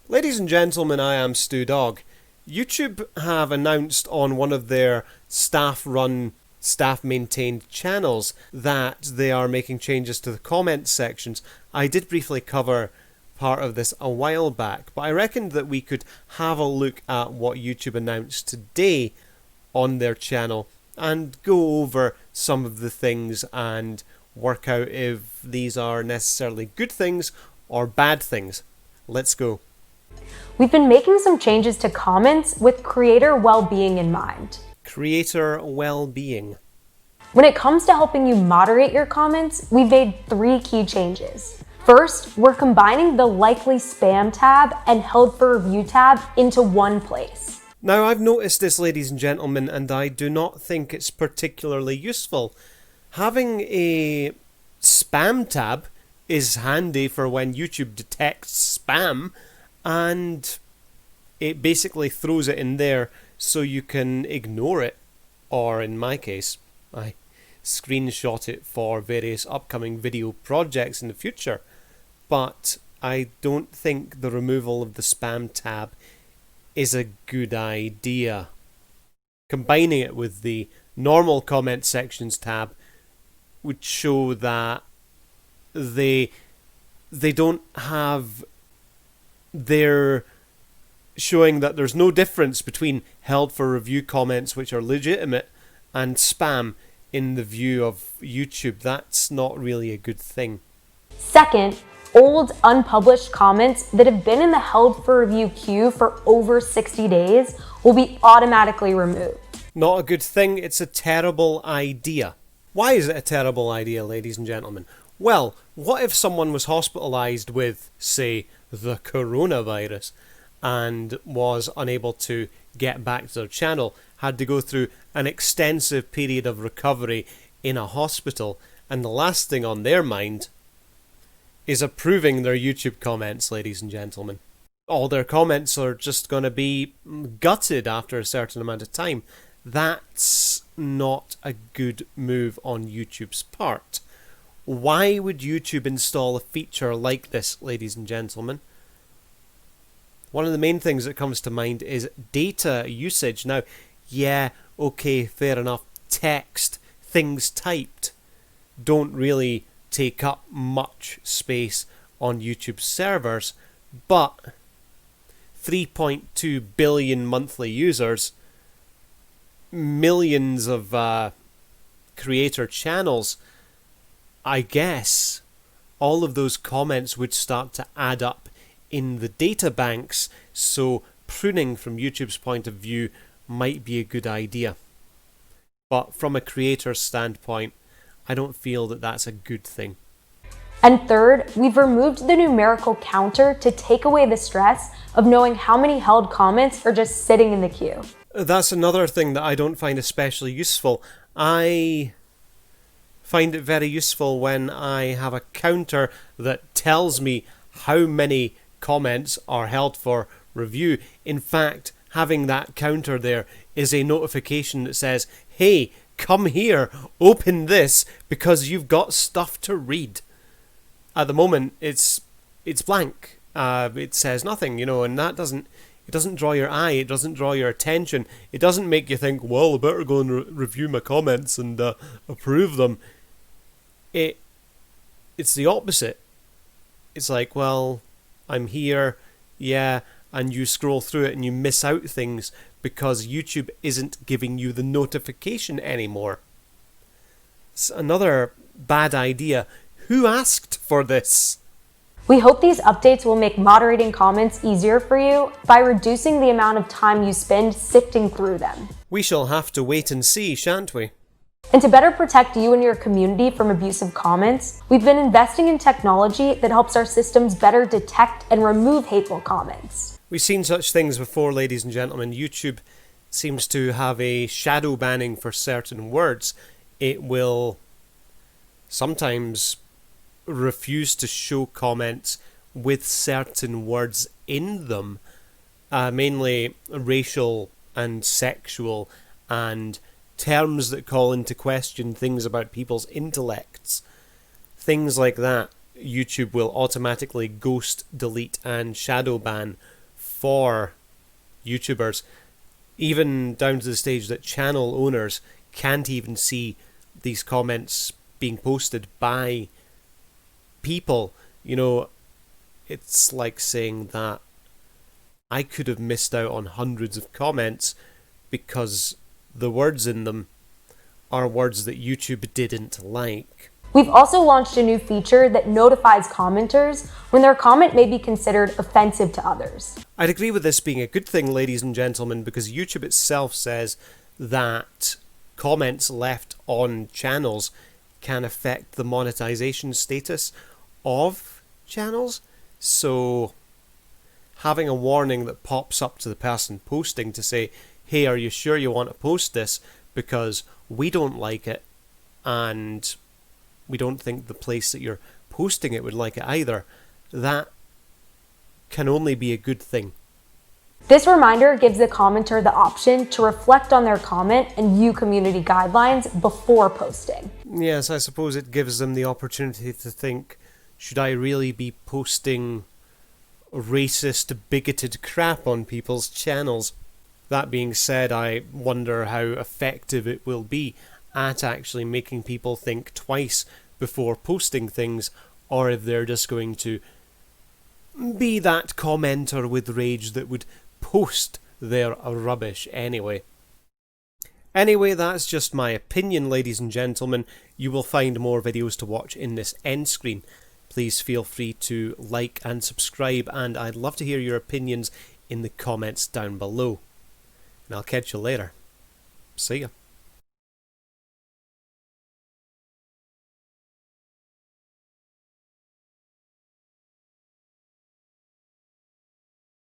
Ladies and gentlemen, I am StooDogg. YouTube have announced on one of their staff-run, staff-maintained channels that they are making changes to the comment sections. I did briefly cover part of this a while back, but I reckoned that we could have a look at what YouTube announced today on their channel and go over some of the things and work out if these are necessarily good things or bad things. Let's go. We've been making some changes to comments with creator well-being in mind. Creator well-being. When it comes to helping you moderate your comments, we've made 3 key changes. First, we're combining the likely spam tab and held for review tab into one place. Now, I've noticed this, ladies and gentlemen, and I do not think it's particularly useful. Having a spam tab is handy for when YouTube detects spam, and it basically throws it in there so you can ignore it, or in my case, I screenshot it for various upcoming video projects in the future. But I don't think the removal of the spam tab is a good idea. Combining it with the normal comment sections tab would show that they don't have... They're showing that there's no difference between held for review comments which are legitimate and spam in the view of YouTube. That's not really a good thing. Second, old unpublished comments that have been in the held for review queue for over 60 days will be automatically removed. Not a good thing, it's a terrible idea. Why is it a terrible idea, ladies and gentlemen? Well, what if someone was hospitalized with, say, the coronavirus and was unable to get back to their channel, had to go through an extensive period of recovery in a hospital, and the last thing on their mind is approving their YouTube comments, ladies and gentlemen. All their comments are just going to be gutted after a certain amount of time. That's not a good move on YouTube's part. Why would YouTube install a feature like this, ladies and gentlemen? One of the main things that comes to mind is data usage. Now, yeah, okay, fair enough. Text, things typed, don't really take up much space on YouTube servers, but 3.2 billion monthly users, millions of creator channels, I guess all of those comments would start to add up in the data banks, so pruning from YouTube's point of view might be a good idea. But from a creator's standpoint, I don't feel that that's a good thing. And third, we've removed the numerical counter to take away the stress of knowing how many held comments are just sitting in the queue. That's another thing that I don't find especially useful. I find it very useful when I have a counter that tells me how many comments are held for review. In fact, having that counter there is a notification that says, hey, come here, open this, because you've got stuff to read. At the moment, it's blank. It says nothing, and that doesn't draw your eye, it doesn't draw your attention, it doesn't make you think, well, I better go and review my comments and approve them. It's the opposite. It's like, well, I'm here, yeah, and you scroll through it and you miss out things because YouTube isn't giving you the notification anymore. It's another bad idea. Who asked for this? We hope these updates will make moderating comments easier for you by reducing the amount of time you spend sifting through them. We shall have to wait and see, shan't we? And to better protect you and your community from abusive comments, we've been investing in technology that helps our systems better detect and remove hateful comments. We've seen such things before, ladies and gentlemen. YouTube seems to have a shadow banning for certain words. It will sometimes refuse to show comments with certain words in them, mainly racial and sexual and terms that call into question things about people's intellects. Things like that, YouTube will automatically ghost, delete and shadow ban for YouTubers, even down to the stage that channel owners can't even see these comments being posted by people. You know, it's like saying that I could have missed out on hundreds of comments because the words in them are words that YouTube didn't like. We've also launched a new feature that notifies commenters when their comment may be considered offensive to others. I'd agree with this being a good thing, ladies and gentlemen, because YouTube itself says that comments left on channels can affect the monetization status of channels. So having a warning that pops up to the person posting to say, hey, are you sure you want to post this? Because we don't like it, and we don't think the place that you're posting it would like it either. That can only be a good thing. This reminder gives the commenter the option to reflect on their comment and view community guidelines before posting. Yes, I suppose it gives them the opportunity to think, should I really be posting racist, bigoted crap on people's channels? That being said, I wonder how effective it will be at actually making people think twice before posting things, or if they're just going to be that commenter with rage that would post their rubbish anyway. Anyway, that's just my opinion, ladies and gentlemen. You will find more videos to watch in this end screen. Please feel free to like and subscribe, and I'd love to hear your opinions in the comments down below. And I'll catch you later. See ya.